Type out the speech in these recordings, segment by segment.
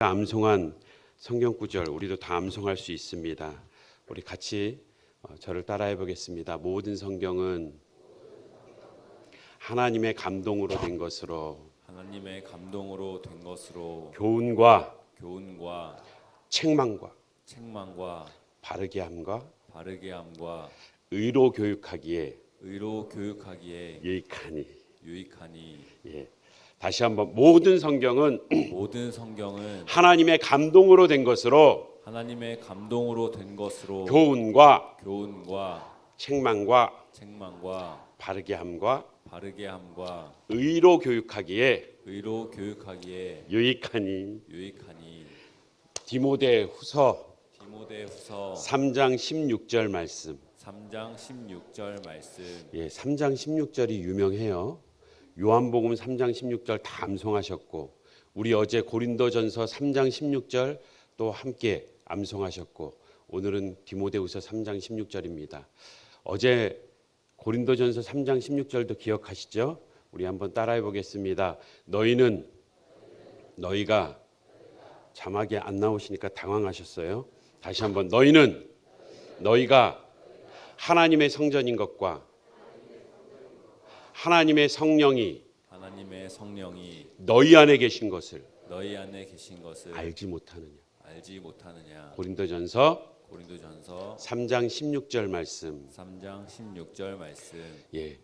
제가 암송한 성경 구절 우리도 다 암송할 수 있습니다. 우리 같이 저를 따라해 보겠습니다. 모든 성경은 하나님의 감동으로 된 것으로 교훈과 책망과 바르게 함과 의로 교육하기에 유익하니. 예. 다시 한번 모든 성경은 하나님의 감동으로 된 것으로 교훈과 책망과 바르게 함과 의로 교육하기에 유익하니. 디모데후서 3장 16절 말씀. 3장 16절이 유명해요. 요한복음 3장 16절 다 암송하셨고, 우리 어제 고린도전서 3장 16절 또 함께 암송하셨고, 오늘은 디모데후서 3장 16절입니다. 어제 고린도전서 3장 16절도 기억하시죠? 우리 한번 따라해 보겠습니다. 너희가 자막이 안 나오시니까 당황하셨어요. 다시 한번, 너희가 하나님의 성전인 것과 하나님의 성령이 너희 안에 계신 것을 알지 못하느냐. 고린도전서 3장 16절 말씀. 예,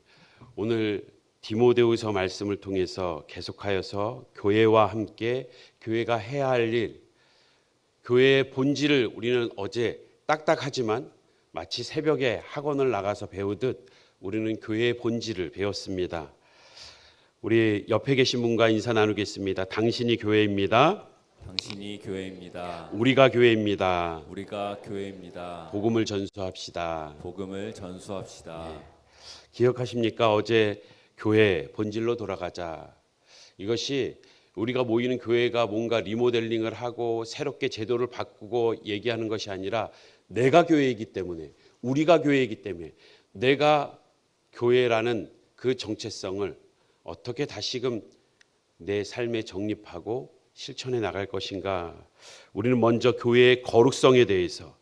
오늘 디모데후서 말씀을 통해서 계속하여서 교회와 함께 교회가 해야 할 일, 교회의 본질을 우리는 어제 딱딱하지만 마치 새벽에 학원을 나가서 배우듯 우리는 교회의 본질을 배웠습니다. 우리 옆에 계신 분과 인사 나누겠습니다. 당신이 교회입니다. 우리가 교회입니다. 복음을 전수합시다. 예. 기억하십니까? 어제 교회 본질로 돌아가자. 이것이 우리가 모이는 교회가 뭔가 리모델링을 하고 새롭게 제도를 바꾸고 얘기하는 것이 아니라 내가 교회이기 때문에, 우리가 교회이기 때문에 내가 교회라는 그 정체성을 어떻게 다시금 내 삶에 정립하고 실천해 나갈 것인가. 우리는 먼저 교회의 거룩성에 대해서,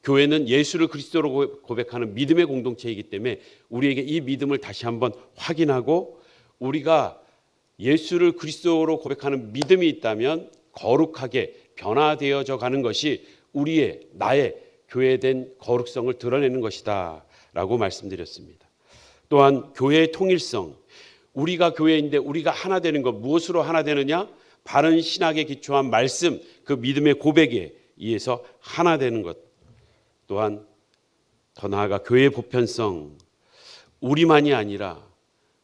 교회는 예수를 그리스도로 고백하는 믿음의 공동체이기 때문에 우리에게 이 믿음을 다시 한번 확인하고, 우리가 예수를 그리스도로 고백하는 믿음이 있다면 거룩하게 변화되어져 가는 것이 나의 교회된 거룩성을 드러내는 것이다 라고 말씀드렸습니다. 또한 교회의 통일성, 우리가 교회인데 우리가 하나 되는 것, 무엇으로 하나 되느냐? 바른 신학에 기초한 말씀, 그 믿음의 고백에 의해서 하나 되는 것. 또한 더 나아가 교회의 보편성, 우리만이 아니라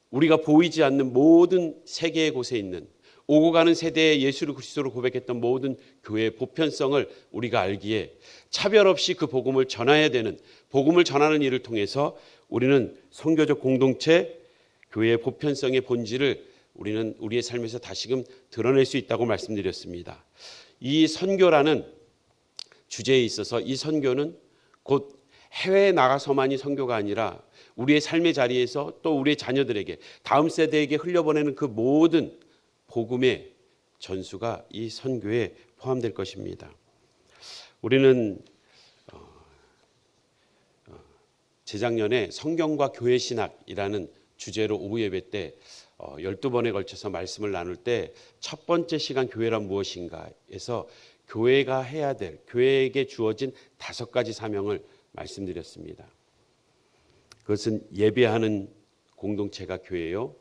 우리가 보이지 않는 모든 세계의 곳에 있는 오고 가는 세대에 예수를 그리스도로 고백했던 모든 교회의 보편성을 우리가 알기에 차별 없이 그 복음을 전해야 되는, 복음을 전하는 일을 통해서 우리는 선교적 공동체, 교회의 보편성의 본질을 우리는 우리의 삶에서 다시금 드러낼 수 있다고 말씀드렸습니다. 이 선교라는 주제에 있어서 이 선교는 곧 해외에 나가서만이 선교가 아니라 우리의 삶의 자리에서 또 우리의 자녀들에게, 다음 세대에게 흘려보내는 그 모든 복음의 전수가 이 선교에 포함될 것입니다. 우리는 재작년에 성경과 교회 신학이라는 주제로 오후 예배 때 12번에 걸쳐서 말씀을 나눌 때 첫 번째 시간 교회란 무엇인가 해서 교회가 해야 될, 교회에게 주어진 5가지 사명을 말씀드렸습니다. 그것은 예배하는 공동체가 교회요,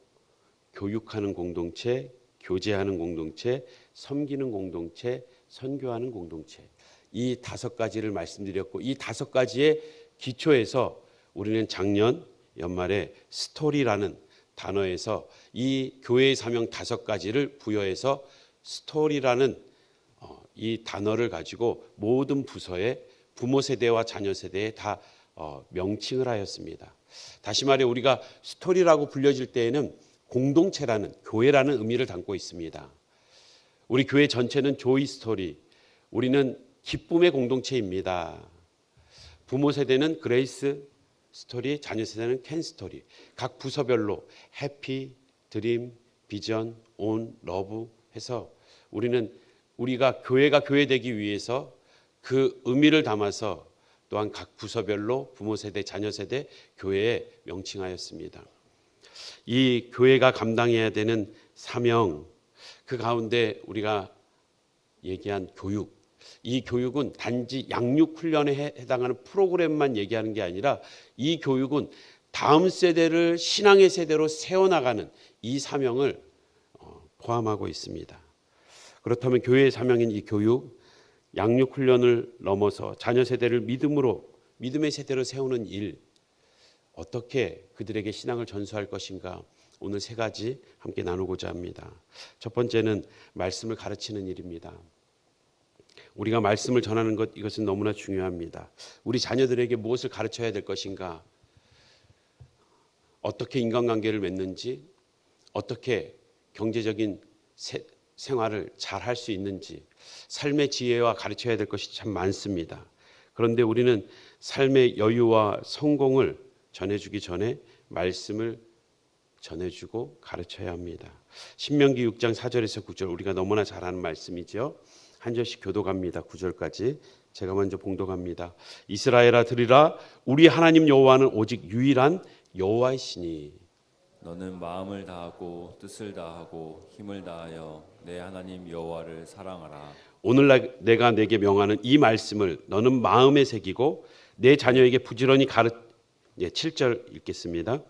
교육하는 공동체, 교제하는 공동체, 섬기는 공동체, 선교하는 공동체. 이 5가지를 말씀드렸고, 이 5가지의 기초에서 우리는 작년 연말에 스토리라는 단어에서 이 교회의 사명 5가지를 부여해서 스토리라는 이 단어를 가지고 모든 부서에, 부모 세대와 자녀 세대에 다 명칭을 하였습니다. 다시 말해 우리가 스토리라고 불려질 때에는 공동체라는, 교회라는 의미를 담고 있습니다. 우리 교회 전체는 조이 스토리, 우리는 기쁨의 공동체입니다. 부모 세대는 그레이스 스토리, 자녀 세대는 캔 스토리. 각 부서별로 해피, 드림, 비전, 온, 러브 해서 우리는 우리가 교회가 교회되기 위해서 그 의미를 담아서 또한 각 부서별로 부모 세대, 자녀 세대 교회에 명칭하였습니다. 이 교회가 감당해야 되는 사명, 그 가운데 우리가 얘기한 교육, 이 교육은 단지 양육훈련에 해당하는 프로그램만 얘기하는 게 아니라 이 교육은 다음 세대를 신앙의 세대로 세워나가는 이 사명을 포함하고 있습니다. 그렇다면 교회의 사명인 이 교육, 양육훈련을 넘어서 자녀 세대를 믿음의 세대로 세우는 일, 어떻게 그들에게 신앙을 전수할 것인가, 오늘 세 가지 함께 나누고자 합니다. 첫 번째는 말씀을 가르치는 일입니다. 우리가 말씀을 전하는 것, 이것은 너무나 중요합니다. 우리 자녀들에게 무엇을 가르쳐야 될 것인가, 어떻게 인간관계를 맺는지, 어떻게 경제적인 생활을 잘 할 수 있는지, 삶의 지혜와 가르쳐야 될 것이 참 많습니다. 그런데 우리는 삶의 여유와 성공을 전해주기 전에 말씀을 전해주고 가르쳐야 합니다. 신명기 6장 4절에서 9절, 우리가 너무나 잘 아는 말씀이죠. 한 절씩 교독합니다. 9절까지 제가 먼저 봉독합니다. 이스라엘아 들으라, 우리 하나님 여호와는 오직 유일한 여호와이시니 너는 마음을 다하고 뜻을 다하고 힘을 다하여 내 하나님 여호와를 사랑하라. 오늘 내가 내게 명하는 이 말씀을 너는 마음에 새기고 내 자녀에게 부지런히 7절 읽겠습니다.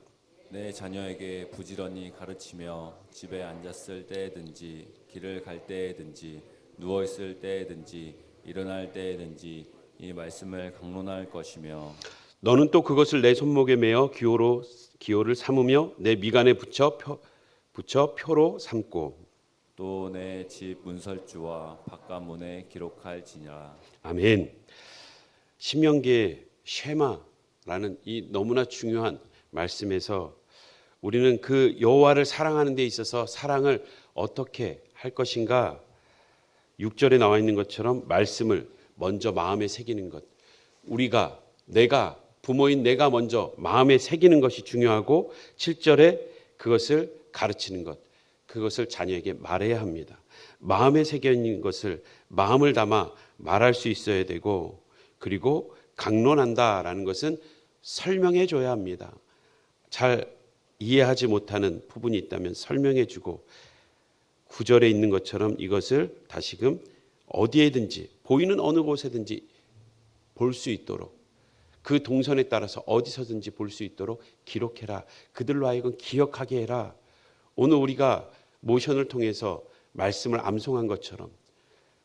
내 자녀에게 부지런히 가르치며 집에 앉았을 때든지 길을 갈 때든지 누워 있을 때든지 일어날 때든지 이 말씀을 강론할 것이며 너는 또 그것을 내 손목에 매어 기호를 삼으며 내 미간에 붙여 표로 삼고 또 내 집 문설주와 바깥문에 기록할지니라. 아멘. 신명기의 쉐마라는 이 너무나 중요한 말씀에서 우리는 그 여호와를 사랑하는 데 있어서 사랑을 어떻게 할 것인가, 6절에 나와 있는 것처럼 말씀을 먼저 마음에 새기는 것, 내가 부모인 내가 먼저 마음에 새기는 것이 중요하고, 7절에 그것을 가르치는 것, 그것을 자녀에게 말해야 합니다. 마음에 새겨 있는 것을 마음을 담아 말할 수 있어야 되고, 그리고 강론한다라는 것은 설명해 줘야 합니다. 잘 이해하지 못하는 부분이 있다면 설명해 주고, 9절에 있는 것처럼 이것을 다시금 어디에든지 보이는 어느 곳에든지 볼 수 있도록, 그 동선에 따라서 어디서든지 볼 수 있도록 기록해라. 그들로 하여금 기억하게 해라. 오늘 우리가 모션을 통해서 말씀을 암송한 것처럼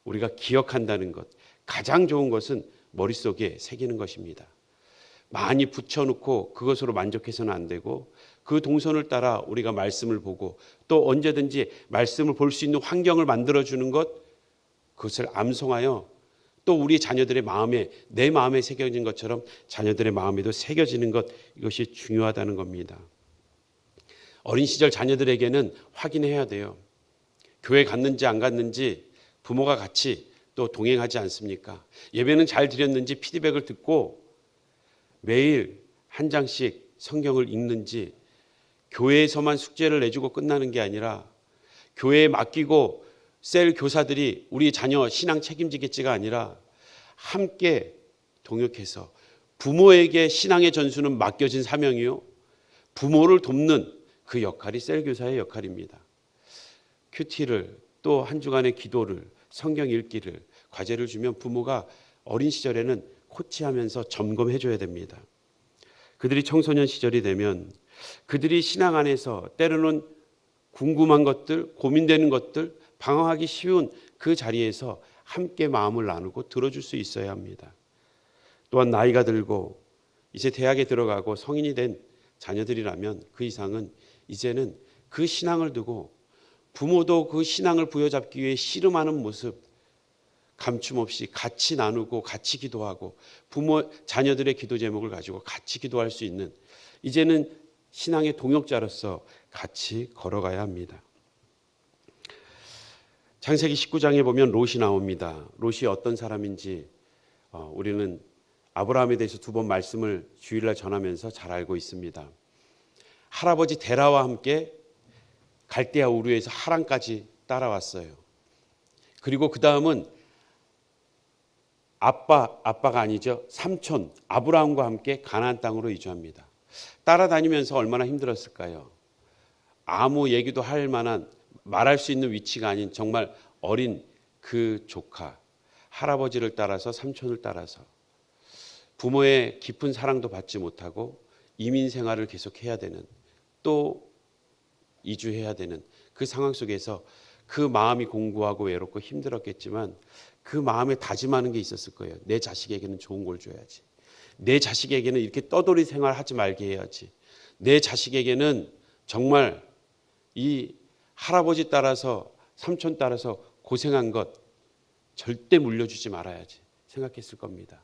우리가 기억한다는 것, 가장 좋은 것은 머릿속에 새기는 것입니다. 많이 붙여놓고 그것으로 만족해서는 안 되고, 그 동선을 따라 우리가 말씀을 보고 또 언제든지 말씀을 볼 수 있는 환경을 만들어주는 것, 그것을 암송하여 또 우리 자녀들의 마음에, 내 마음에 새겨진 것처럼 자녀들의 마음에도 새겨지는 것, 이것이 중요하다는 겁니다. 어린 시절 자녀들에게는 확인해야 돼요. 교회 갔는지 안 갔는지 부모가 같이 또 동행하지 않습니까? 예배는 잘 드렸는지 피드백을 듣고 매일 한 장씩 성경을 읽는지, 교회에서만 숙제를 내주고 끝나는 게 아니라 교회에 맡기고 셀 교사들이 우리 자녀 신앙 책임지겠지가 아니라 함께 동역해서, 부모에게 신앙의 전수는 맡겨진 사명이요, 부모를 돕는 그 역할이 셀 교사의 역할입니다. 큐티를, 또 한 주간의 기도를, 성경 읽기를, 과제를 주면 부모가 어린 시절에는 코치하면서 점검해 줘야 됩니다. 그들이 청소년 시절이 되면 그들이 신앙 안에서 때로는 궁금한 것들, 고민되는 것들, 방황하기 쉬운 그 자리에서 함께 마음을 나누고 들어줄 수 있어야 합니다. 또한 나이가 들고 이제 대학에 들어가고 성인이 된 자녀들이라면 그 이상은 이제는 그 신앙을 두고 부모도 그 신앙을 부여잡기 위해 씨름하는 모습 감춤 없이 같이 나누고 같이 기도하고, 부모 자녀들의 기도 제목을 가지고 같이 기도할 수 있는, 이제는 신앙의 동역자로서 같이 걸어가야 합니다. 창세기 19장에 보면 롯이 나옵니다. 롯이 어떤 사람인지 우리는 아브라함에 대해서 2번 말씀을 주일날 전하면서 잘 알고 있습니다. 할아버지 데라와 함께 갈대아 우르에서 하란까지 따라왔어요. 그리고 그 다음은 아빠가 아니죠. 삼촌 아브라함과 함께 가나안 땅으로 이주합니다. 따라다니면서 얼마나 힘들었을까요? 아무 얘기도 할 만한 말할 수 있는 위치가 아닌 정말 어린 그 조카, 할아버지를 따라서 삼촌을 따라서 부모의 깊은 사랑도 받지 못하고 이민 생활을 계속해야 되는, 또 이주해야 되는 그 상황 속에서 그 마음이 공고하고 외롭고 힘들었겠지만 그 마음에 다짐하는 게 있었을 거예요. 내 자식에게는 좋은 걸 줘야지. 내 자식에게는 이렇게 떠돌이 생활하지 말게 해야지. 내 자식에게는 정말 이 할아버지 따라서 삼촌 따라서 고생한 것 절대 물려주지 말아야지 생각했을 겁니다.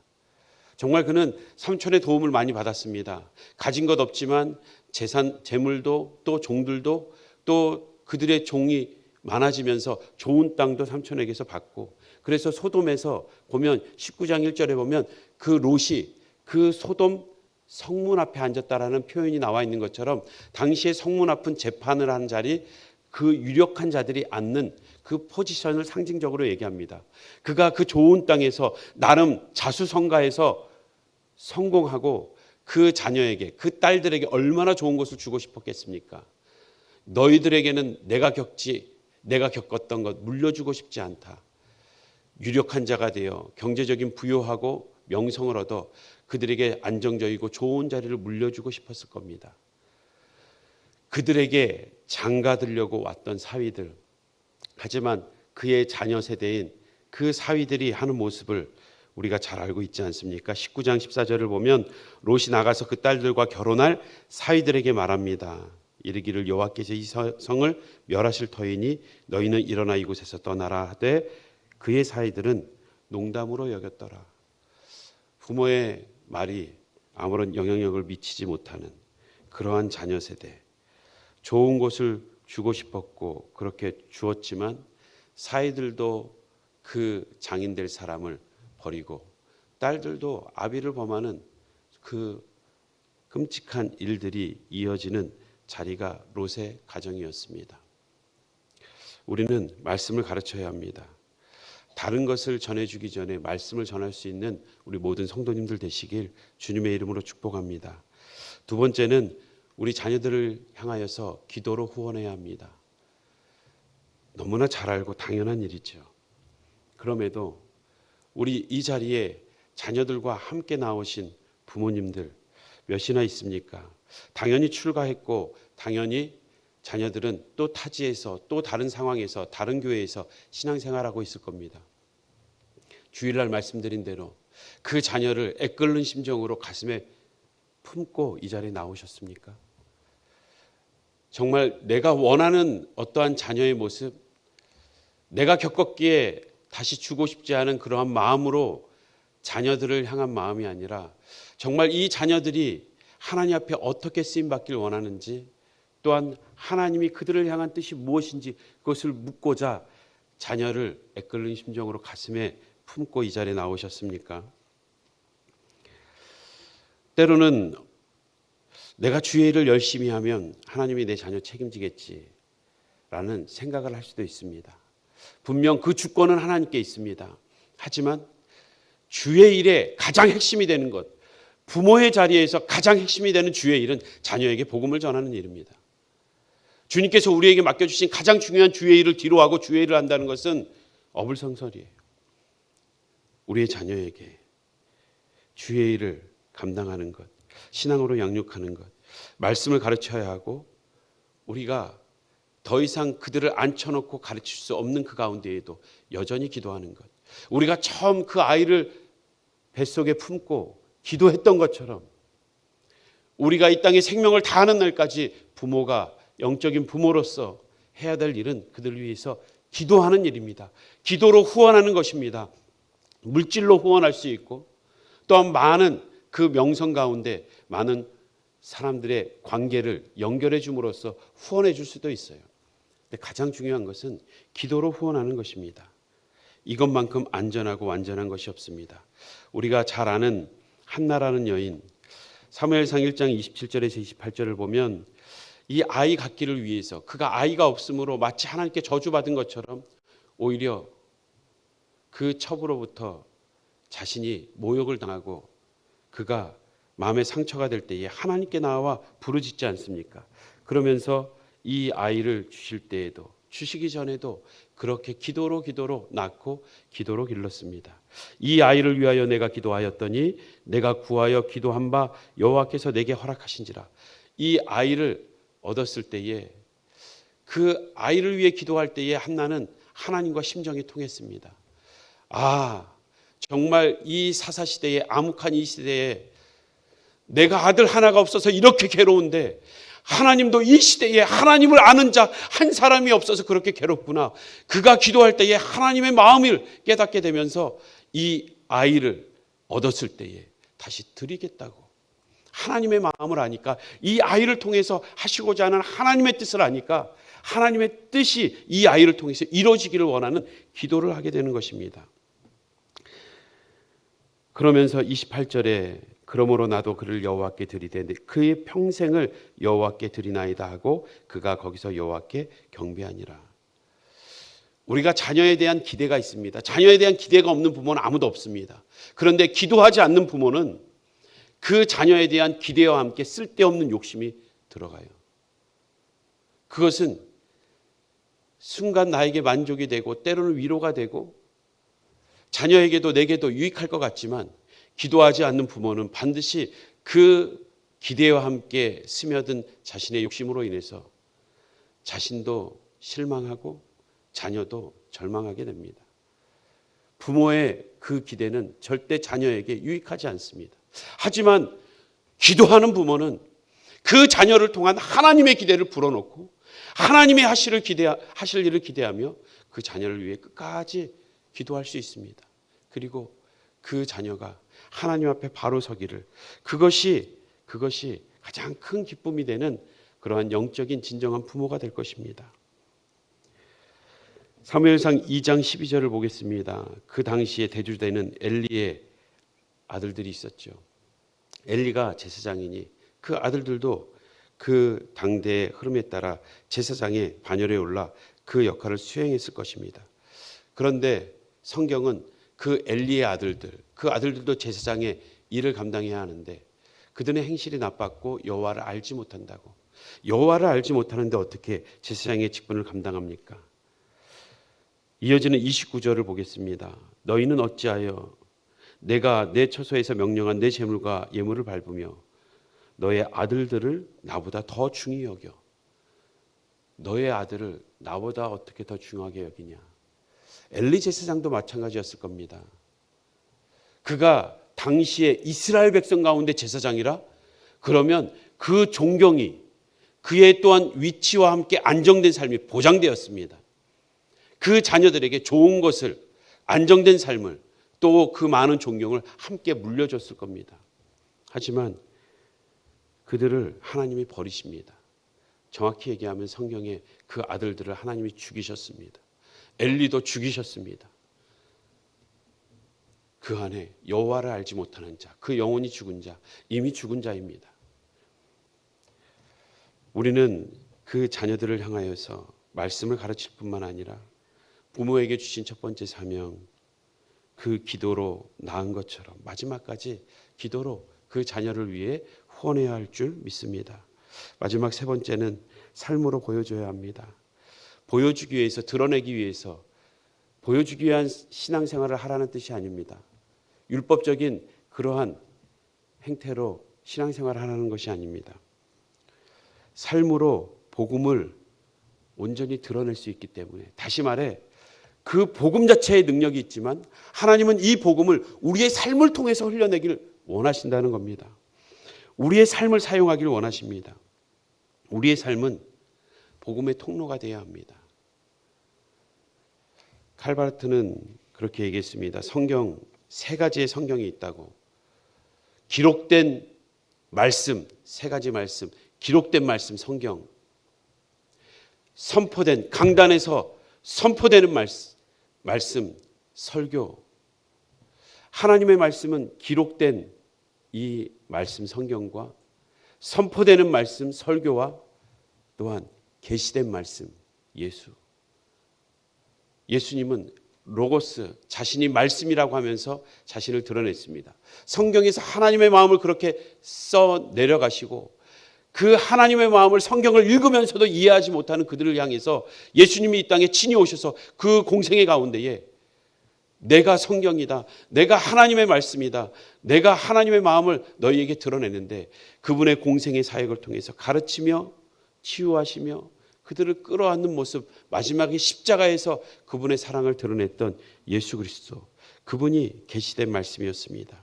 정말 그는 삼촌의 도움을 많이 받았습니다. 가진 것 없지만 재물도 또 종들도 또 그들의 종이 많아지면서 좋은 땅도 삼촌에게서 받고, 그래서 소돔에서 보면 19장 1절에 보면 그 롯이 그 소돔 성문 앞에 앉았다라는 표현이 나와 있는 것처럼 당시에 성문 앞은 재판을 하는 자리, 그 유력한 자들이 앉는 그 포지션을 상징적으로 얘기합니다. 그가 그 좋은 땅에서 나름 자수성가해서 성공하고 그 자녀에게, 그 딸들에게 얼마나 좋은 것을 주고 싶었겠습니까? 너희들에게는 내가 겪었던 것 물려주고 싶지 않다. 유력한 자가 되어 경제적인 부유하고 명성을 얻어 그들에게 안정적이고 좋은 자리를 물려주고 싶었을 겁니다. 그들에게 장가들려고 왔던 사위들, 하지만 그의 자녀 세대인 그 사위들이 하는 모습을 우리가 잘 알고 있지 않습니까? 19장 14절을 보면 롯이 나가서 그 딸들과 결혼할 사위들에게 말합니다. 이르기를 여호와께서 이 성을 멸하실 터이니 너희는 일어나 이곳에서 떠나라 하되 그의 사위들은 농담으로 여겼더라. 부모의 말이 아무런 영향력을 미치지 못하는 그러한 자녀 세대, 좋은 것을 주고 싶었고 그렇게 주었지만 사위들도 그 장인될 사람을 버리고 딸들도 아비를 범하는 그 끔찍한 일들이 이어지는 자리가 롯의 가정이었습니다. 우리는 말씀을 가르쳐야 합니다. 다른 것을 전해주기 전에 말씀을 전할 수 있는 우리 모든 성도님들 되시길 주님의 이름으로 축복합니다. 두 번째는 우리 자녀들을 향하여서 기도로 후원해야 합니다. 너무나 잘 알고 당연한 일이죠. 그럼에도 우리 이 자리에 자녀들과 함께 나오신 부모님들 몇이나 있습니까? 당연히 출가했고 당연히 자녀들은 또 타지에서 또 다른 상황에서 다른 교회에서 신앙생활하고 있을 겁니다. 주일날 말씀드린 대로 그 자녀를 애끓는 심정으로 가슴에 품고 이 자리에 나오셨습니까? 정말 내가 원하는 어떠한 자녀의 모습, 내가 겪었기에 다시 주고 싶지 않은 그러한 마음으로 자녀들을 향한 마음이 아니라 정말 이 자녀들이 하나님 앞에 어떻게 쓰임받길 원하는지, 또한 하나님이 그들을 향한 뜻이 무엇인지 그것을 묻고자 자녀를 애끓는 심정으로 가슴에 품고 이 자리에 나오셨습니까? 때로는 내가 주의 일을 열심히 하면 하나님이 내 자녀 책임지겠지라는 생각을 할 수도 있습니다. 분명 그 주권은 하나님께 있습니다. 하지만 주의 일의 가장 핵심이 되는 것, 부모의 자리에서 가장 핵심이 되는 주의 일은 자녀에게 복음을 전하는 일입니다. 주님께서 우리에게 맡겨주신 가장 중요한 주의 일을 뒤로하고 주의 일을 한다는 것은 어불성설이에요. 우리의 자녀에게 주의 일을 감당하는 것, 신앙으로 양육하는 것, 말씀을 가르쳐야 하고 우리가 더 이상 그들을 앉혀놓고 가르칠 수 없는 그 가운데에도 여전히 기도하는 것, 우리가 처음 그 아이를 뱃속에 품고 기도했던 것처럼 우리가 이 땅에 생명을 다하는 날까지 부모가 영적인 부모로서 해야 될 일은 그들을 위해서 기도하는 일입니다. 기도로 후원하는 것입니다. 물질로 후원할 수 있고 또한 많은 그 명성 가운데 많은 사람들의 관계를 연결해 줌으로써 후원해 줄 수도 있어요. 근데 가장 중요한 것은 기도로 후원하는 것입니다. 이것만큼 안전하고 완전한 것이 없습니다. 우리가 잘 아는 한나라는 여인, 사무엘상 1장 27절에서 28절을 보면 이 아이 갖기를 위해서 그가 아이가 없으므로 마치 하나님께 저주받은 것처럼 오히려 그 첩으로부터 자신이 모욕을 당하고 그가 마음의 상처가 될 때에 하나님께 나와 부르짖지 않습니까? 그러면서 이 아이를 주실 때에도, 주시기 전에도 그렇게 기도로 낳고 기도로 길렀습니다. 이 아이를 위하여 내가 기도하였더니 내가 구하여 기도한 바 여호와께서 내게 허락하신지라. 이 아이를 얻었을 때에, 그 아이를 위해 기도할 때에 한나는 하나님과 심정이 통했습니다. 정말 이 사사시대에, 암흑한 이 시대에 내가 아들 하나가 없어서 이렇게 괴로운데 하나님도 이 시대에 하나님을 아는 자 한 사람이 없어서 그렇게 괴롭구나. 그가 기도할 때에 하나님의 마음을 깨닫게 되면서 이 아이를 얻었을 때에 다시 드리겠다고, 하나님의 마음을 아니까, 이 아이를 통해서 하시고자 하는 하나님의 뜻을 아니까 하나님의 뜻이 이 아이를 통해서 이루어지기를 원하는 기도를 하게 되는 것입니다. 그러면서 28절에 그러므로 나도 그를 여호와께 드리되 그의 평생을 여호와께 드리나이다 하고 그가 거기서 여호와께 경배하니라. 우리가 자녀에 대한 기대가 있습니다. 자녀에 대한 기대가 없는 부모는 아무도 없습니다. 그런데 기도하지 않는 부모는 그 자녀에 대한 기대와 함께 쓸데없는 욕심이 들어가요. 그것은 순간 나에게 만족이 되고 때로는 위로가 되고 자녀에게도 내게도 유익할 것 같지만, 기도하지 않는 부모는 반드시 그 기대와 함께 스며든 자신의 욕심으로 인해서 자신도 실망하고 자녀도 절망하게 됩니다. 부모의 그 기대는 절대 자녀에게 유익하지 않습니다. 하지만 기도하는 부모는 그 자녀를 통한 하나님의 기대를 불어넣고 하나님의 하실 일을 기대하며 그 자녀를 위해 끝까지 기도할 수 있습니다. 그리고 그 자녀가 하나님 앞에 바로 서기를, 그것이 가장 큰 기쁨이 되는 그러한 영적인 진정한 부모가 될 것입니다. 사무엘상 2장 12절을 보겠습니다. 그 당시에 대주되는 엘리의 아들들이 있었죠. 엘리가 제사장이니 그 아들들도 그 당대의 흐름에 따라 제사장의 반열에 올라 그 역할을 수행했을 것입니다. 그런데 성경은 그 엘리의 아들들, 그 아들들도 제사장의 일을 감당해야 하는데 그들의 행실이 나빴고 여호와를 알지 못한다고. 여호와를 알지 못하는데 어떻게 제사장의 직분을 감당합니까? 이어지는 29절을 보겠습니다. 너희는 어찌하여 내가 내 처소에서 명령한 내 제물과 예물을 밟으며 너의 아들들을 나보다 더 중히 여겨. 너의 아들을 나보다 어떻게 더 중요하게 여기냐. 엘리 제사장도 마찬가지였을 겁니다. 그가 당시에 이스라엘 백성 가운데 제사장이라 그러면 그 존경이 그의 또한 위치와 함께 안정된 삶이 보장되었습니다. 그 자녀들에게 좋은 것을, 안정된 삶을, 또 그 많은 존경을 함께 물려줬을 겁니다. 하지만 그들을 하나님이 버리십니다. 정확히 얘기하면 성경에 그 아들들을 하나님이 죽이셨습니다. 엘리도 죽이셨습니다. 그 안에 여호와를 알지 못하는 자, 그 영혼이 죽은 자, 이미 죽은 자입니다. 우리는 그 자녀들을 향하여서 말씀을 가르칠 뿐만 아니라 부모에게 주신 첫 번째 사명, 그 기도로 낳은 것처럼 마지막까지 기도로 그 자녀를 위해 후원해야 할 줄 믿습니다. 마지막 세 번째는 삶으로 보여줘야 합니다. 보여주기 위해서, 드러내기 위해서, 보여주기 위한 신앙생활을 하라는 뜻이 아닙니다. 율법적인 그러한 행태로 신앙생활을 하라는 것이 아닙니다. 삶으로 복음을 온전히 드러낼 수 있기 때문에, 다시 말해 그 복음 자체의 능력이 있지만 하나님은 이 복음을 우리의 삶을 통해서 흘려내기를 원하신다는 겁니다. 우리의 삶을 사용하기를 원하십니다. 우리의 삶은 복음의 통로가 되어야 합니다. 칼바르트는 그렇게 얘기했습니다. 성경, 세 가지의 성경이 있다고. 기록된 말씀, 세 가지 말씀, 기록된 말씀, 성경. 선포된, 강단에서 선포되는 말씀, 설교. 하나님의 말씀은 기록된 이 말씀, 성경과 선포되는 말씀, 설교와 또한 계시된 말씀, 예수. 예수님은 로고스, 자신이 말씀이라고 하면서 자신을 드러냈습니다. 성경에서 하나님의 마음을 그렇게 써 내려가시고 그 하나님의 마음을 성경을 읽으면서도 이해하지 못하는 그들을 향해서 예수님이 이 땅에 친히 오셔서 그 공생의 가운데에 내가 성경이다, 내가 하나님의 말씀이다, 내가 하나님의 마음을 너희에게 드러내는데 그분의 공생의 사역을 통해서 가르치며 치유하시며 그들을 끌어안는 모습, 마지막에 십자가에서 그분의 사랑을 드러냈던 예수 그리스도, 그분이 계시된 말씀이었습니다.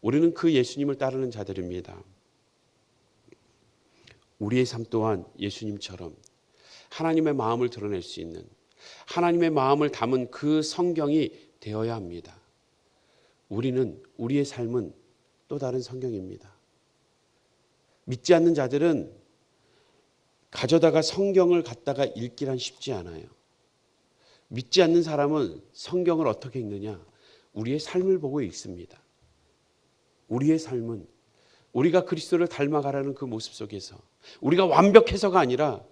우리는 그 예수님을 따르는 자들입니다. 우리의 삶 또한 예수님처럼 하나님의 마음을 드러낼 수 있는, 하나님의 마음을 담은 그 성경이 되어야 합니다. 우리의 삶은 또 다른 성경입니다. 믿지 않는 자들은 가져다가 성경을 갖다가 읽기란 쉽지 않아요. 믿지 않는 사람은 성경을 어떻게 읽느냐? 우리의 삶을 보고 읽습니다. 우리의 삶은 우리가 그리스도를 닮아가라는 그 모습 속에서 우리가 완벽해서가 아니라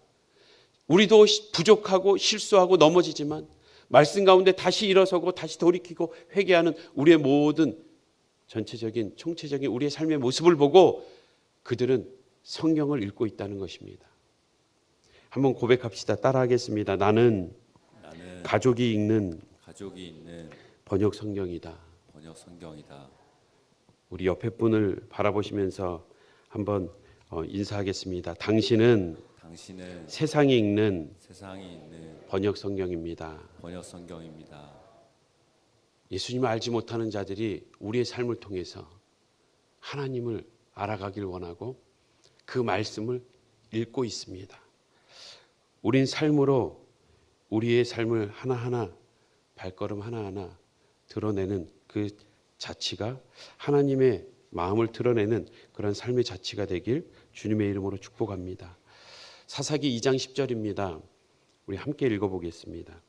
우리도 부족하고 실수하고 넘어지지만 말씀 가운데 다시 일어서고 다시 돌이키고 회개하는 우리의 모든 전체적인 총체적인 우리의 삶의 모습을 보고 그들은 성경을 읽고 있다는 것입니다. 한번 고백합시다. 따라하겠습니다. 나는 가족이 읽는 번역 성경이다. 우리 옆에 분을 바라보시면서 한번 인사하겠습니다. 당신은 세상이 읽는 번역 성경입니다. 예수님을 알지 못하는 자들이 우리의 삶을 통해서 하나님을 알아가길 원하고 그 말씀을 읽고 있습니다. 우린 삶으로 우리의 삶을 하나하나 발걸음 하나하나 드러내는 그 자치가 하나님의 마음을 드러내는 그런 삶의 자치가 되길 주님의 이름으로 축복합니다. 사사기 2장 10절입니다. 우리 함께 읽어보겠습니다.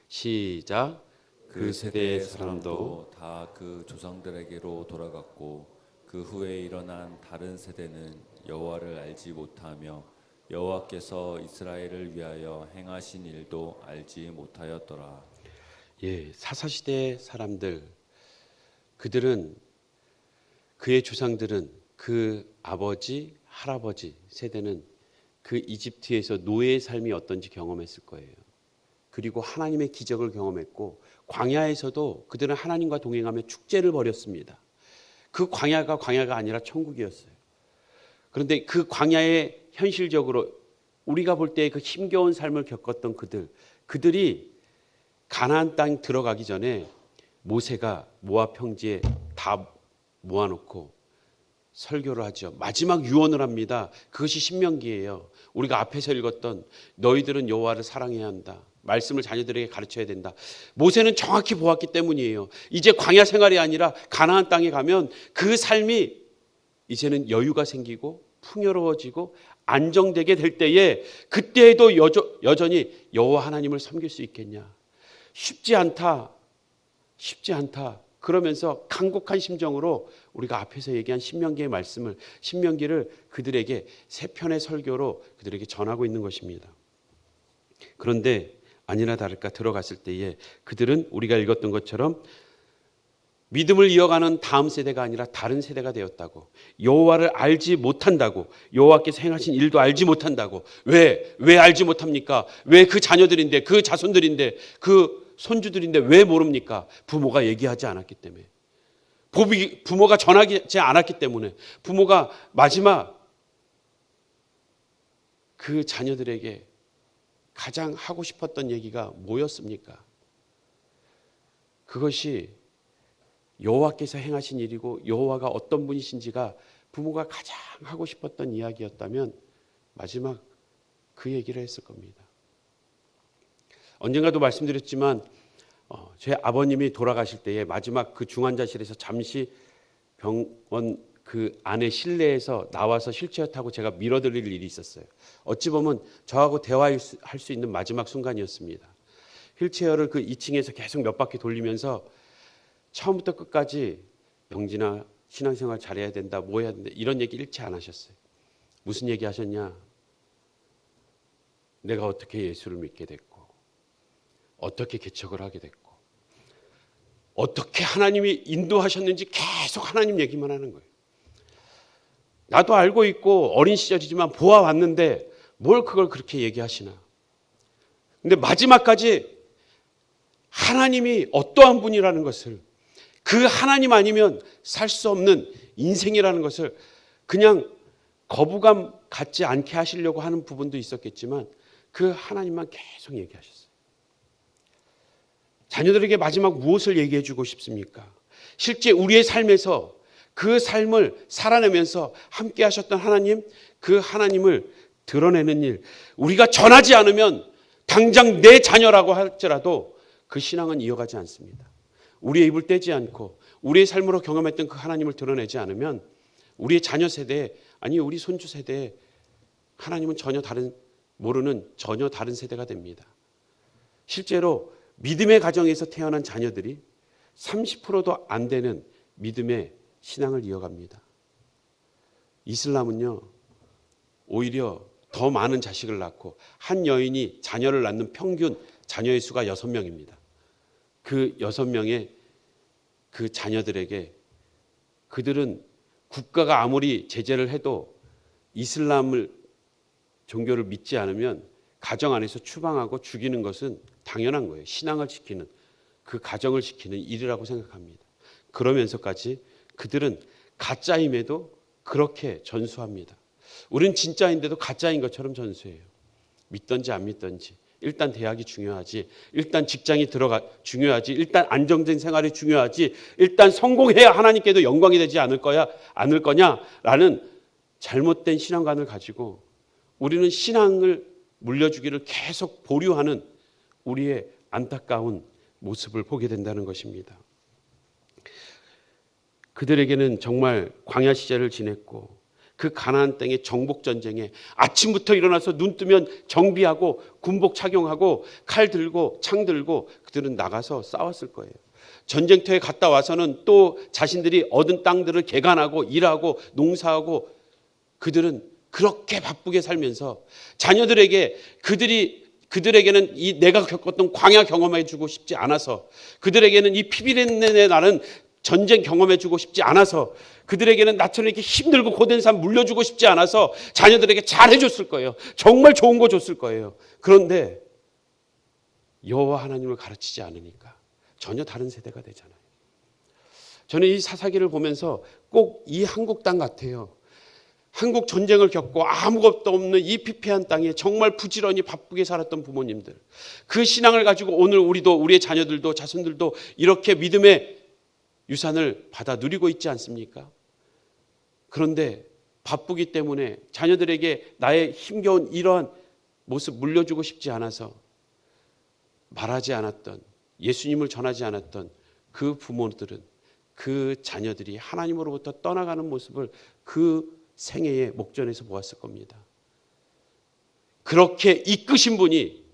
시작. 그 세대의 사람도 다 그 조상들에게로 돌아갔고 그 후에 일어난 다른 세대는 여호와를 알지 못하며 여호와께서 이스라엘을 위하여 행하신 일도 알지 못하였더라. 예, 사사시대 사람들, 그들은 그의 조상들은 그 아버지, 할아버지 세대는 그 이집트에서 노예의 삶이 어떤지 경험했을 거예요. 그리고 하나님의 기적을 경험했고 광야에서도 그들은 하나님과 동행하며 축제를 벌였습니다. 그 광야가 아니라 천국이었어요. 그런데 그 광야에 현실적으로 우리가 볼 때 그 힘겨운 삶을 겪었던 그들이 가나안 땅 들어가기 전에 모세가 모압 평지에 다 모아놓고 설교를 하죠. 마지막 유언을 합니다. 그것이 신명기예요. 우리가 앞에서 읽었던 너희들은 여호와를 사랑해야 한다. 말씀을 자녀들에게 가르쳐야 된다. 모세는 정확히 보았기 때문이에요. 이제 광야 생활이 아니라 가나안 땅에 가면 그 삶이 이제는 여유가 생기고 풍요로워지고 안정되게 될 때에 그때에도 여전히 여호와 하나님을 섬길 수 있겠냐. 쉽지 않다. 그러면서 간곡한 심정으로 우리가 앞에서 얘기한 신명기의 말씀을, 신명기를 그들에게 세 편의 설교로 그들에게 전하고 있는 것입니다. 그런데 아니나 다를까 들어갔을 때에 그들은 우리가 읽었던 것처럼 믿음을 이어가는 다음 세대가 아니라 다른 세대가 되었다고. 여호와를 알지 못한다고. 여호와께서 행하신 일도 알지 못한다고. 왜 알지 못합니까? 왜 그 자녀들인데, 그 자손들인데, 그 손주들인데 왜 모릅니까? 부모가 얘기하지 않았기 때문에. 부모가 전하지 않았기 때문에. 부모가 마지막 그 자녀들에게 가장 하고 싶었던 얘기가 뭐였습니까? 그것이 여호와께서 행하신 일이고 여호와가 어떤 분이신지가 부모가 가장 하고 싶었던 이야기였다면 마지막 그 얘기를 했을 겁니다. 언젠가도 말씀드렸지만 제 아버님이 돌아가실 때에 마지막 그 중환자실에서 잠시 병원 그 안에 실내에서 나와서 휠체어 타고 제가 밀어드릴 일이 있었어요. 어찌 보면 저하고 대화할 수 있는 마지막 순간이었습니다. 휠체어를 그 2층에서 계속 몇 바퀴 돌리면서 처음부터 끝까지 영진아 신앙생활 잘해야 된다, 뭐 해야 된다 이런 얘기 일체 안 하셨어요. 무슨 얘기 하셨냐? 내가 어떻게 예수를 믿게 됐고 어떻게 개척을 하게 됐고 어떻게 하나님이 인도하셨는지 계속 하나님 얘기만 하는 거예요. 나도 알고 있고 어린 시절이지만 보아왔는데 뭘 그걸 그렇게 얘기하시나. 근데 마지막까지 하나님이 어떠한 분이라는 것을, 그 하나님 아니면 살 수 없는 인생이라는 것을 그냥 거부감 갖지 않게 하시려고 하는 부분도 있었겠지만 그 하나님만 계속 얘기하셨어요. 자녀들에게 마지막 무엇을 얘기해 주고 싶습니까? 실제 우리의 삶에서 그 삶을 살아내면서 함께 하셨던 하나님, 그 하나님을 드러내는 일, 우리가 전하지 않으면 당장 내 자녀라고 할지라도 그 신앙은 이어가지 않습니다. 우리의 입을 떼지 않고 우리의 삶으로 경험했던 그 하나님을 드러내지 않으면 우리의 자녀 세대에, 아니 우리 손주 세대에 하나님은 전혀 다른 세대가 됩니다. 실제로 믿음의 가정에서 태어난 자녀들이 30%도 안 되는 믿음의 신앙을 이어갑니다. 이슬람은요, 오히려 더 많은 자식을 낳고 한 여인이 자녀를 낳는 평균 자녀의 수가 6명입니다. 그 6명의 그 자녀들에게 그들은 국가가 아무리 제재를 해도 이슬람을 종교를 믿지 않으면 가정 안에서 추방하고 죽이는 것은 당연한 거예요. 신앙을 지키는, 그 가정을 지키는 일이라고 생각합니다. 그러면서까지 그들은 가짜임에도 그렇게 전수합니다. 우린 진짜인데도 가짜인 것처럼 전수해요. 믿든지 안 믿든지. 일단 대학이 중요하지. 일단 직장이 중요하지. 일단 안정된 생활이 중요하지. 일단 성공해야 하나님께도 영광이 되지 않을 거냐라는 잘못된 신앙관을 가지고 우리는 신앙을 물려주기를 계속 보류하는 우리의 안타까운 모습을 보게 된다는 것입니다. 그들에게는 정말 광야 시절을 지냈고 그 가나안 땅의 정복 전쟁에 아침부터 일어나서 눈 뜨면 정비하고 군복 착용하고 칼 들고 창 들고 그들은 나가서 싸웠을 거예요. 전쟁터에 갔다 와서는 또 자신들이 얻은 땅들을 개간하고 일하고 농사하고 그들은 그렇게 바쁘게 살면서 자녀들에게 그들에게는 이 내가 겪었던 광야 경험해 주고 싶지 않아서, 그들에게는 이 피비린내 나는 전쟁 경험해 주고 싶지 않아서, 그들에게는 나처럼 이렇게 힘들고 고된 삶 물려주고 싶지 않아서 자녀들에게 잘해 줬을 거예요. 정말 좋은 거 줬을 거예요. 그런데 여호와 하나님을 가르치지 않으니까 전혀 다른 세대가 되잖아요. 저는 이 사사기를 보면서 꼭 이 한국 땅 같아요. 한국 전쟁을 겪고 아무것도 없는 이 피폐한 땅에 정말 부지런히 바쁘게 살았던 부모님들, 그 신앙을 가지고 오늘 우리의 자녀들도 자손들도 이렇게 믿음의 유산을 받아 누리고 있지 않습니까? 그런데 바쁘기 때문에 자녀들에게 나의 힘겨운 이러한 모습 물려주고 싶지 않아서 말하지 않았던, 예수님을 전하지 않았던 그 부모들은, 그 자녀들이 하나님으로부터 떠나가는 모습을 그 생애의 목전에서 보았을 겁니다. 그렇게 이끄신 분이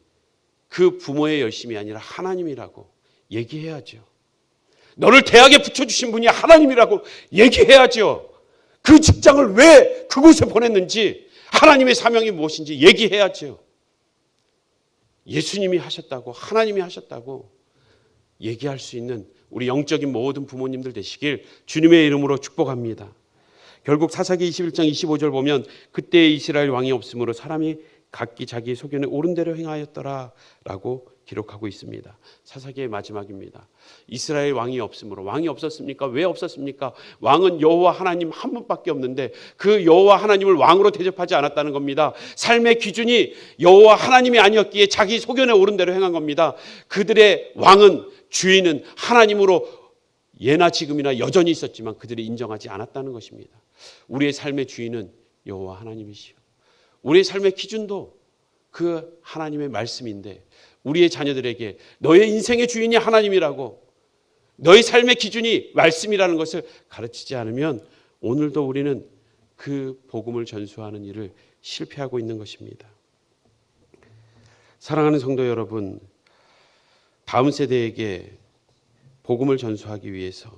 그 부모의 열심이 아니라 하나님이라고 얘기해야죠. 너를 대학에 붙여주신 분이 하나님이라고 얘기해야죠. 그 직장을 왜 그곳에 보냈는지, 하나님의 사명이 무엇인지 얘기해야죠. 예수님이 하셨다고, 하나님이 하셨다고 얘기할 수 있는 우리 영적인 모든 부모님들 되시길 주님의 이름으로 축복합니다. 결국 사사기 21장 25절 보면 그때 이스라엘 왕이 없으므로 사람이 각기 자기 소견에 옳은 대로 행하였더라 라고 기록하고 있습니다. 사사기의 마지막입니다. 이스라엘 왕이 없으므로. 왕이 없었습니까? 왜 없었습니까? 왕은 여호와 하나님 한 분밖에 없는데 그 여호와 하나님을 왕으로 대접하지 않았다는 겁니다. 삶의 기준이 여호와 하나님이 아니었기에 자기 소견에 옳은 대로 행한 겁니다. 그들의 왕은, 주인은 하나님으로 예나 지금이나 여전히 있었지만 그들이 인정하지 않았다는 것입니다. 우리의 삶의 주인은 여호와 하나님이시오. 우리의 삶의 기준도 그 하나님의 말씀인데 우리의 자녀들에게 너의 인생의 주인이 하나님이라고, 너의 삶의 기준이 말씀이라는 것을 가르치지 않으면 오늘도 우리는 그 복음을 전수하는 일을 실패하고 있는 것입니다. 사랑하는 성도 여러분, 다음 세대에게 복음을 전수하기 위해서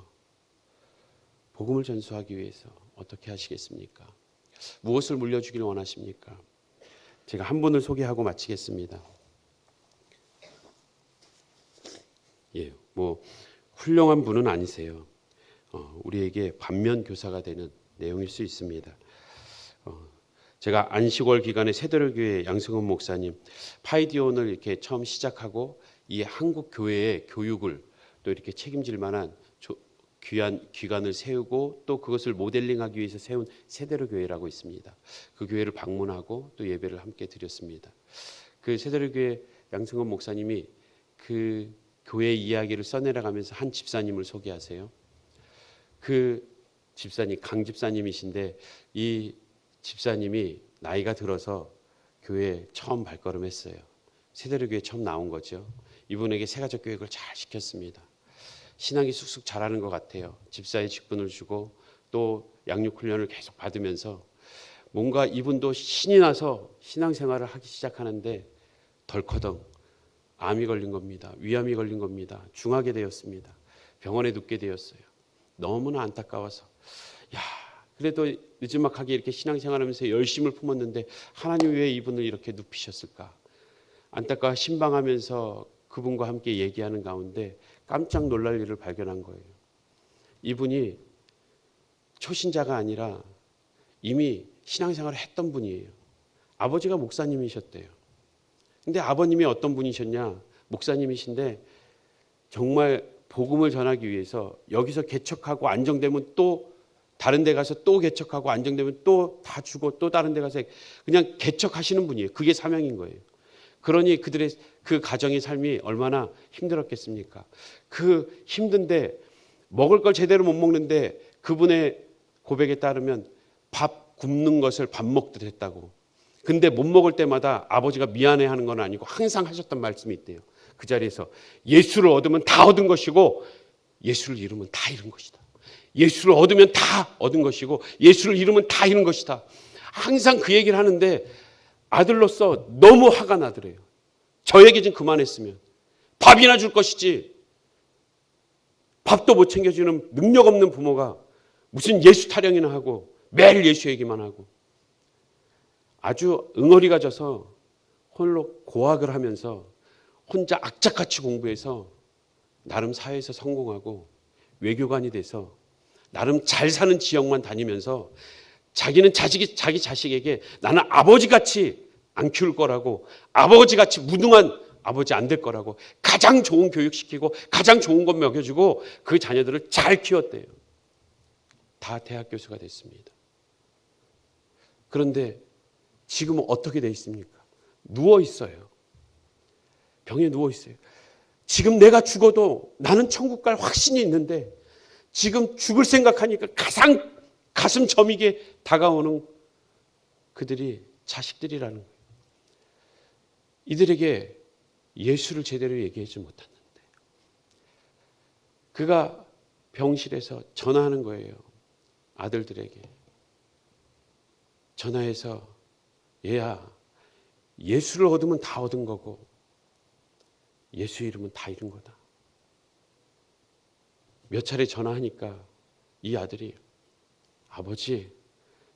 어떻게 하시겠습니까? 무엇을 물려주기를 원하십니까? 제가 한 분을 소개하고 마치겠습니다. 예, 뭐 훌륭한 분은 아니세요. 우리에게 반면 교사가 되는 내용일 수 있습니다. 제가 안식월 기간에 세대로교회 양승원 목사님 파이디온을 이렇게 처음 시작하고 이 한국 교회의 교육을 또 이렇게 책임질 만한 귀한 기관을 세우고 또 그것을 모델링하기 위해서 세운 세대로교회라고 있습니다. 그 교회를 방문하고 또 예배를 함께 드렸습니다. 그 세대로교회 양승원 목사님이 그 교회 이야기를 써내려가면서 한 집사님을 소개하세요. 그 집사님 강 집사님이신데 이 집사님이 나이가 들어서 교회에 처음 발걸음했어요. 세대로교회 처음 나온 거죠. 이분에게 세가족 교육을 잘 시켰습니다. 신앙이 쑥쑥 자라는 것 같아요. 집사의 직분을 주고 또 양육 훈련을 계속 받으면서 뭔가 이분도 신이 나서 신앙생활을 하기 시작하는데 덜커덩 암이 걸린 겁니다. 위암이 걸린 겁니다. 중하게 되었습니다. 병원에 눕게 되었어요. 너무나 안타까워서 그래도 늦지막하게 이렇게 신앙생활하면서 열심을 품었는데 하나님 왜 이분을 이렇게 눕히셨을까? 안타까워 신방하면서 그분과 함께 얘기하는 가운데 깜짝 놀랄 일을 발견한 거예요. 이분이 초신자가 아니라 이미 신앙생활을 했던 분이에요. 아버지가 목사님이셨대요. 근데 아버님이 어떤 분이셨냐? 목사님이신데 정말 복음을 전하기 위해서 여기서 개척하고 안정되면 또 다른 데 가서 또 개척하고 안정되면 또 다 주고 또 다른 데 가서 그냥 개척하시는 분이에요. 그게 사명인 거예요. 그러니 그들의 그 가정의 삶이 얼마나 힘들었겠습니까? 그 힘든데 먹을 걸 제대로 못 먹는데 그분의 고백에 따르면 밥 굶는 것을 밥 먹듯 했다고. 근데 못 먹을 때마다 아버지가 미안해하는 건 아니고 항상 하셨던 말씀이 있대요. 그 자리에서 예수를 얻으면 다 얻은 것이고 예수를 잃으면 다 잃은 것이다. 예수를 얻으면 다 얻은 것이고 예수를 잃으면 다 잃은 것이다. 항상 그 얘기를 하는데 아들로서 너무 화가 나더래요. 저에게 좀 그만했으면 밥이나 줄 것이지 밥도 못 챙겨주는 능력 없는 부모가 무슨 예수 타령이나 하고 매일 예수 얘기만 하고 아주 응어리가 져서 홀로 고학을 하면서 혼자 악착같이 공부해서 나름 사회에서 성공하고 외교관이 돼서 나름 잘 사는 지역만 다니면서 자기는 자기 자식에게 나는 아버지같이 안 키울 거라고 아버지같이 무능한 아버지 안 될 거라고 가장 좋은 교육시키고 가장 좋은 것 먹여주고 그 자녀들을 잘 키웠대요. 다 대학 교수가 됐습니다. 그런데 지금은 어떻게 돼 있습니까? 누워 있어요. 병에 누워 있어요. 지금 내가 죽어도 나는 천국 갈 확신이 있는데 지금 죽을 생각하니까 가장 가슴 저미게 다가오는 그들이 자식들이라는 거예요. 이들에게 예수를 제대로 얘기하지 못했는데 그가 병실에서 전화하는 거예요. 아들들에게 전화해서 얘야 예수를 얻으면 다 얻은 거고 예수 잃으면 다 잃은 거다. 몇 차례 전화하니까 이 아들이 아버지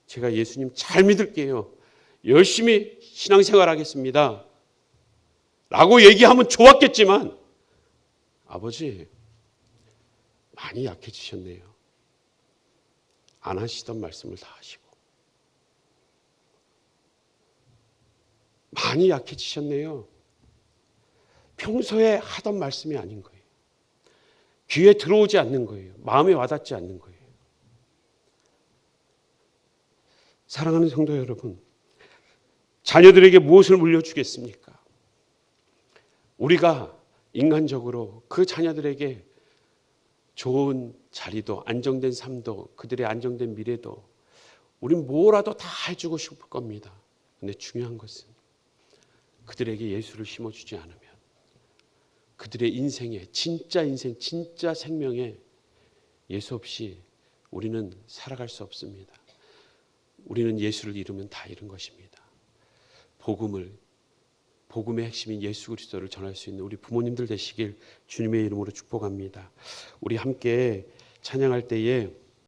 제가 예수님 잘 믿을게요. 열심히 신앙생활 하겠습니다. 라고 얘기하면 좋았겠지만 아버지 많이 약해지셨네요. 안 하시던 말씀을 다 하시고 많이 약해지셨네요. 평소에 하던 말씀이 아닌 거예요. 귀에 들어오지 않는 거예요. 마음에 와닿지 않는 거예요. 사랑하는 성도 여러분, 자녀들에게 무엇을 물려주겠습니까? 우리가 인간적으로 그 자녀들에게 좋은 자리도 안정된 삶도 그들의 안정된 미래도 우린 뭐라도 다 해주고 싶을 겁니다. 그런데 중요한 것은 그들에게 예수를 심어주지 않으면 그들의 인생에 진짜 인생 진짜 생명에 예수 없이 우리는 살아갈 수 없습니다. 우리는 예수를 잃으면 다 잃은 것입니다. 복음의 핵심인 예수 그리스도를 전할 수 있는 우리 부모님들 되시길 주님의 이름으로 축복합니다. 우리 함께 찬양할 때에